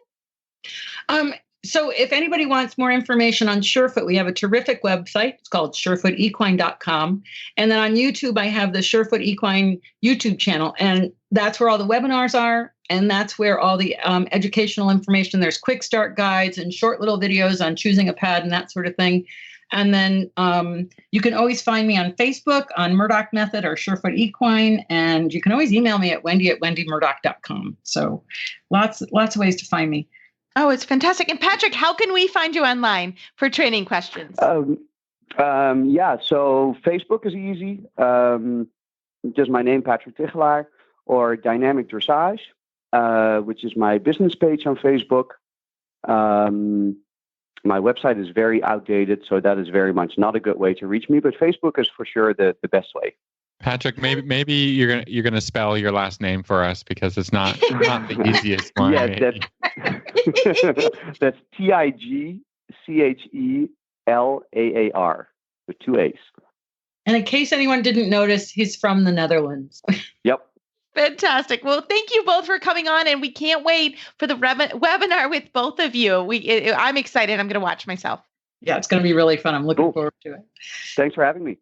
So if anybody wants more information on Surefoot, we have a terrific website. It's called SurefootEquine.com. And then on YouTube, I have the Surefoot Equine YouTube channel. And that's where all the webinars are. And that's where all the educational information, there's quick start guides and short little videos on choosing a pad and that sort of thing. And then you can always find me on Facebook, on Murdoch Method or Surefoot Equine. And you can always email me at wendy@wendymurdoch.com. So lots of ways to find me. Oh, it's fantastic. And Patrick, how can we find you online for training questions? So Facebook is easy. Just my name, Patrick Tigchelaar, or Dynamic Dressage, which is my business page on Facebook. My website is very outdated, so that is very much not a good way to reach me, but Facebook is for sure the best way. Patrick, maybe you're gonna spell your last name for us, because it's not the easiest one. Yes, that's Tigchelaar with 2 A's. And in case anyone didn't notice, he's from the Netherlands. Yep. Fantastic. Well, thank you both for coming on, and we can't wait for the webinar with both of you. I'm excited. I'm going to watch myself. Yeah, it's going to be really fun. I'm looking forward to it. Thanks for having me.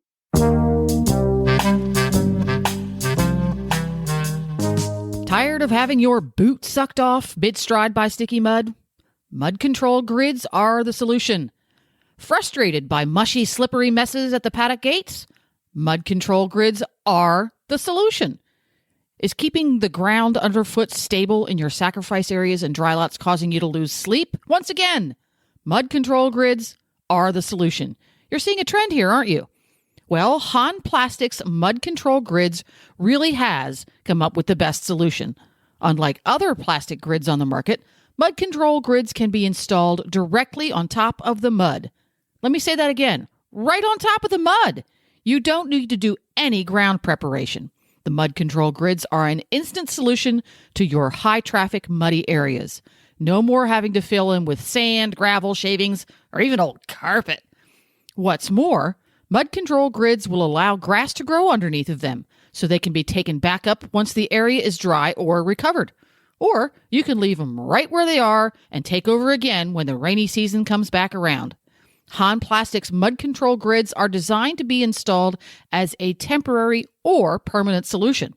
Tired of having your boot sucked off mid-stride by sticky mud? Mud control grids are the solution. Frustrated by mushy, slippery messes at the paddock gates? Mud control grids are the solution. Is keeping the ground underfoot stable in your sacrifice areas and dry lots causing you to lose sleep? Once again, mud control grids are the solution. You're seeing a trend here, aren't you? Well, Han Plastics mud control grids really has come up with the best solution. Unlike other plastic grids on the market, mud control grids can be installed directly on top of the mud. Let me say that again. Right on top of the mud. You don't need to do any ground preparation. The mud control grids are an instant solution to your high-traffic, muddy areas. No more having to fill in with sand, gravel, shavings, or even old carpet. What's more, mud control grids will allow grass to grow underneath of them, so they can be taken back up once the area is dry or recovered. Or you can leave them right where they are and take over again when the rainy season comes back around. Han Plastics mud control grids are designed to be installed as a temporary or permanent solution.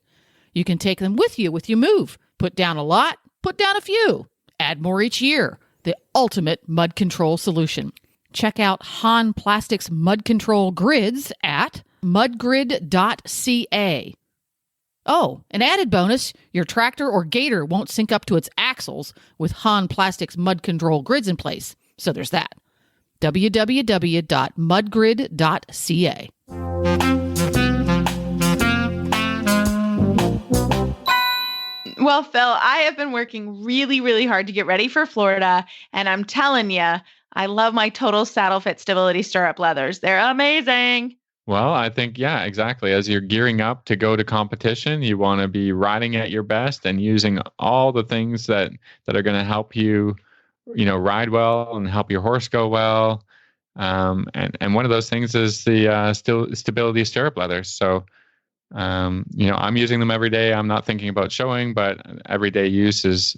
You can take them with you move. Put down a lot, put down a few. Add more each year. The ultimate mud control solution. Check out Han Plastics mud control grids at mudgrid.ca. Oh, an added bonus, your tractor or gator won't sink up to its axles with Han Plastics mud control grids in place. So there's that. www.mudgrid.ca. Well, Phil, I have been working really, really hard to get ready for Florida, and I'm telling you, I love my Total Saddle Fit Stability Stirrup leathers. They're amazing. Well, I think, yeah, exactly. As you're gearing up to go to competition, you want to be riding at your best and using all the things that are going to help you, ride well and help your horse go well. And one of those things is the stability stirrup leathers. So, I'm using them every day. I'm not thinking about showing, but everyday use is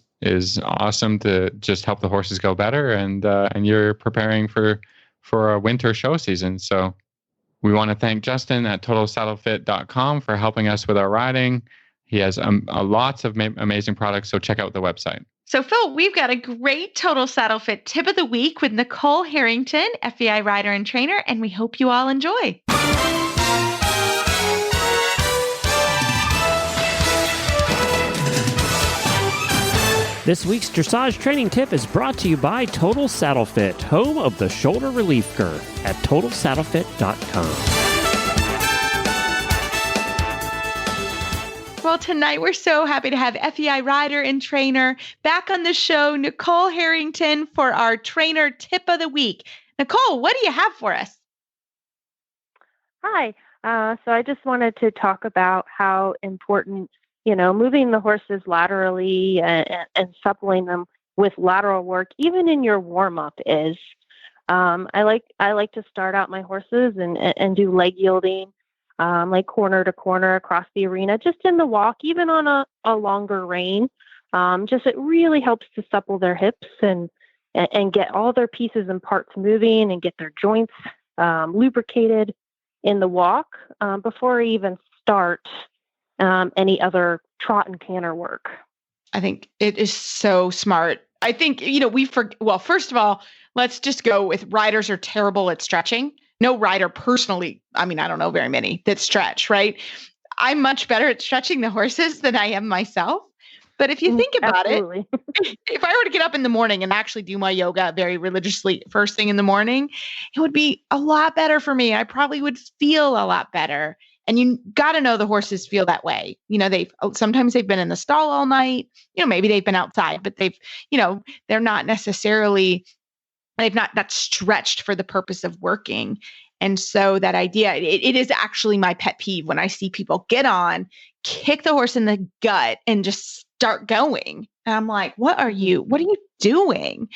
awesome to just help the horses go better. And you're preparing for a winter show season. So we want to thank Justin at TotalSaddleFit.com for helping us with our riding. He has lots of amazing products, so check out the website. So, Phil, we've got a great Total Saddle Fit tip of the week with Nicole Harrington, FEI rider and trainer, and we hope you all enjoy. This week's dressage training tip is brought to you by Total Saddle Fit, home of the shoulder relief girth at TotalSaddleFit.com. Well, tonight we're so happy to have FEI rider and trainer back on the show, Nicole Harrington, for our trainer tip of the week. Nicole, what do you have for us? Hi. So I just wanted to talk about how important, moving the horses laterally and suppling them with lateral work, even in your warm up, is. I like to start out my horses and do leg yielding, like corner to corner across the arena, just in the walk, even on a longer rein. It really helps to supple their hips and get all their pieces and parts moving and get their joints lubricated in the walk before I even start any other trot and canter work. I think it is so smart. I think, first of all, let's just go with riders are terrible at stretching. No rider personally, I don't know very many that stretch, right? I'm much better at stretching the horses than I am myself. But if you think about Absolutely. it, if I were to get up in the morning and actually do my yoga very religiously first thing in the morning, it would be a lot better for me. I probably would feel a lot better. And you got to know the horses feel that way. Sometimes they've been in the stall all night, maybe they've been outside, but they're not necessarily, they've not that stretched for the purpose of working. And so that idea, it is actually my pet peeve when I see people get on, kick the horse in the gut and just start going. And I'm like, what are you doing?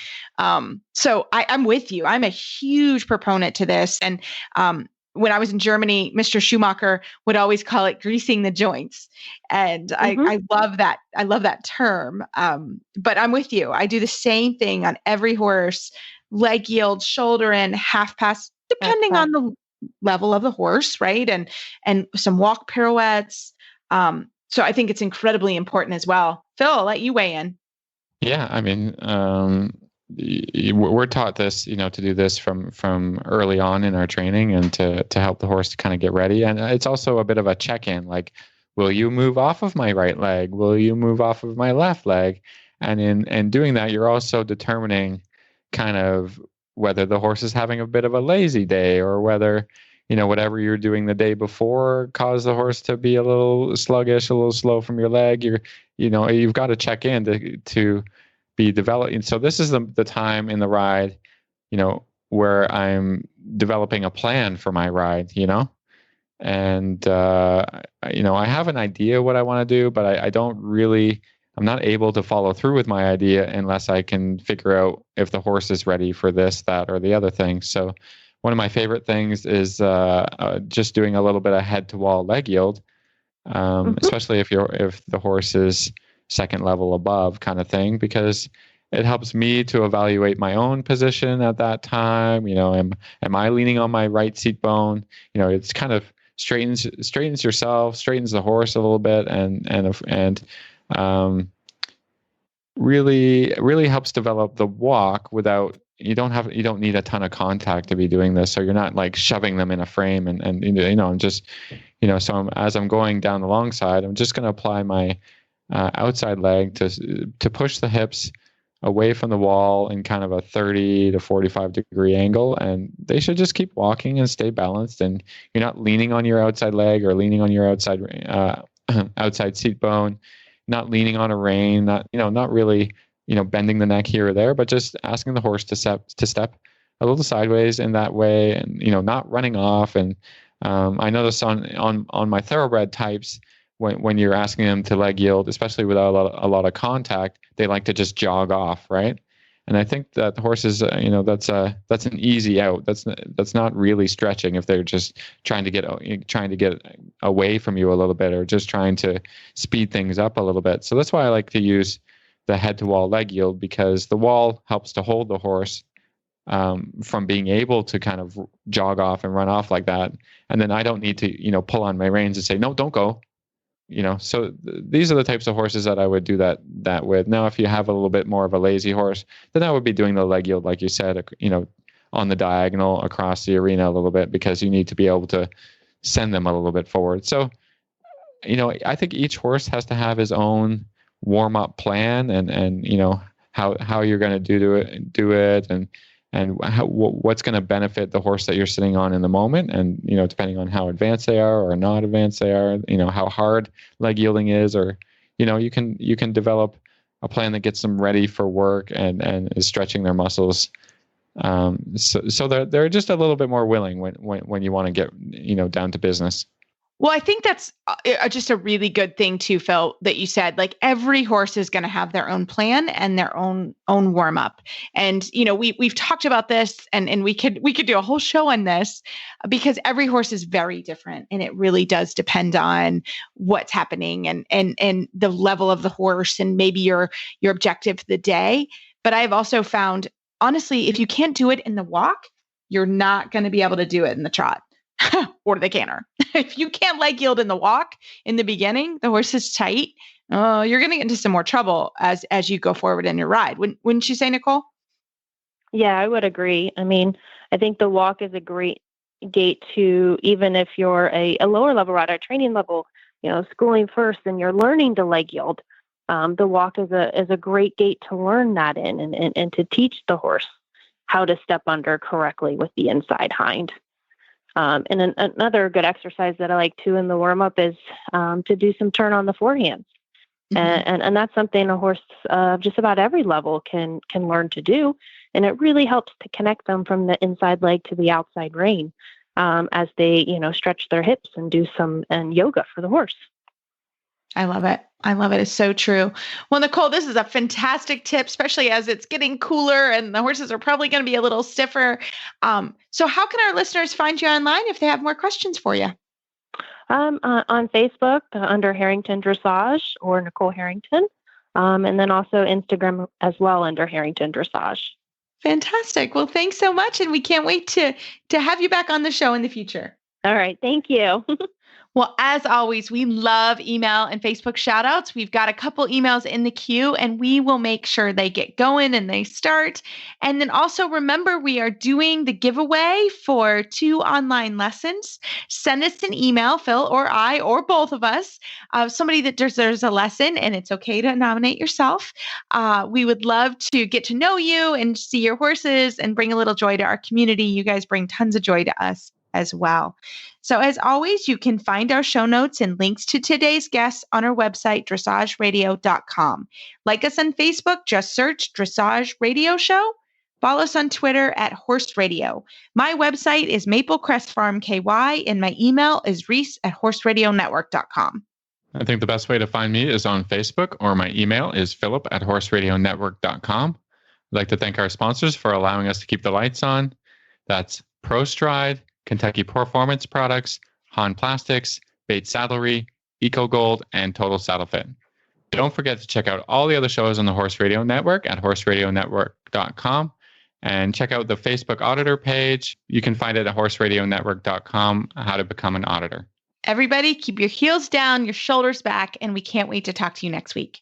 So I'm with you. I'm a huge proponent to this. And, when I was in Germany, Mr. Schumacher would always call it greasing the joints. And I love that. I love that term. But I'm with you. I do the same thing on every horse, leg yield, shoulder in, half pass, depending on the level of the horse, right? And some walk pirouettes. So I think it's incredibly important as well. Phil, I'll let you weigh in. Yeah, we're taught this, to do this from early on in our training and to help the horse to kind of get ready. And it's also a bit of a check-in, like, will you move off of my right leg? Will you move off of my left leg? And in doing that, you're also determining kind of whether the horse is having a bit of a lazy day or whether, whatever you're doing the day before caused the horse to be a little sluggish, a little slow from your leg. You've got to check in to be developing. So this is the time in the ride, where I'm developing a plan for my ride, and, I have an idea what I want to do, but I'm not able to follow through with my idea unless I can figure out if the horse is ready for this, that, or the other thing. So one of my favorite things is just doing a little bit of head to wall leg yield, especially if the horse is second level above kind of thing, because it helps me to evaluate my own position at that time. Am I leaning on my right seat bone? It's kind of straightens yourself, straightens the horse a little bit, and really helps develop the walk without, you don't need a ton of contact to be doing this. So you're not like shoving them in a frame and just, so as I'm going down the long side, I'm just going to apply my outside leg to push the hips away from the wall in kind of a 30 to 45 degree angle, and they should just keep walking and stay balanced. And you're not leaning on your outside leg or leaning on your outside outside seat bone, not leaning on a rein, not really, bending the neck here or there, but just asking the horse to step a little sideways in that way, and not running off. And I notice on my thoroughbred types, when you're asking them to leg yield, especially without a lot of contact, they like to just jog off, right? And I think that horses, that's an easy out. That's not really stretching if they're just trying to get away from you a little bit, or just trying to speed things up a little bit. So that's why I like to use the head to wall leg yield, because the wall helps to hold the horse from being able to kind of jog off and run off like that. And then I don't need to, pull on my reins and say, no, don't go. So these are the types of horses that I would do that with. Now, if you have a little bit more of a lazy horse, then I would be doing the leg yield, like you said, on the diagonal across the arena a little bit, because you need to be able to send them a little bit forward. So, I think each horse has to have his own warm-up plan, and how you're going to do it, and what's going to benefit the horse that you're sitting on in the moment. And, depending on how advanced they are or not advanced they are, how hard leg yielding is, or, you can develop a plan that gets them ready for work and is stretching their muscles. So they're just a little bit more willing when you want to get, down to business. Well, I think that's just a really good thing too, Phil, that you said. Like, every horse is going to have their own plan and their own warm up. And we've talked about this, and we could do a whole show on this, because every horse is very different, and it really does depend on what's happening and the level of the horse, and maybe your objective for the day. But I've also found, honestly, if you can't do it in the walk, you're not going to be able to do it in the trot or the canter. If you can't leg yield in the walk in the beginning, the horse is tight, you're going to get into some more trouble as you go forward in your ride. Wouldn't you say, Nicole? Yeah, I would agree. I mean, I think the walk is a great gate to, even if you're a lower level rider, training level, schooling first, and you're learning to leg yield. The walk is a great gate to learn that in, and to teach the horse how to step under correctly with the inside hind. And another good exercise that I like too in the warm up is to do some turn on the forehands. Mm-hmm. And that's something a horse just about every level can learn to do. And it really helps to connect them from the inside leg to the outside rein as they, stretch their hips and do some yoga for the horse. I love it. It's so true. Well, Nicole, this is a fantastic tip, especially as it's getting cooler and the horses are probably going to be a little stiffer. So how can our listeners find you online if they have more questions for you? On Facebook under Harrington Dressage or Nicole Harrington. And then also Instagram as well under Harrington Dressage. Fantastic. Well, thanks so much. And we can't wait to have you back on the show in the future. All right. Thank you. Well, as always, we love email and Facebook shout outs. We've got a couple emails in the queue, and we will make sure they get going and they start. And then also remember, we are doing the giveaway for 2 online lessons. Send us an email, Phil or I, or both of us, somebody that deserves a lesson, and it's okay to nominate yourself. We would love to get to know you and see your horses and bring a little joy to our community. You guys bring tons of joy to us as well. So as always, you can find our show notes and links to today's guests on our website, dressageradio.com. Like us on Facebook, just search Dressage Radio Show. Follow us on Twitter at Horse Radio. My website is Maple Crest Farm KY, and my email is reese@horseradionetwork.com. I think the best way to find me is on Facebook, or my email is philip@horseradionetwork.com. I'd like to thank our sponsors for allowing us to keep the lights on. That's ProStride, Kentucky Performance Products, Han Plastics, Bates Saddlery, Eco Gold, and Total Saddle Fit. Don't forget to check out all the other shows on the Horse Radio Network at horseradionetwork.com, and check out the Facebook auditor page. You can find it at horseradionetwork.com, how to become an auditor. Everybody, keep your heels down, your shoulders back, and we can't wait to talk to you next week.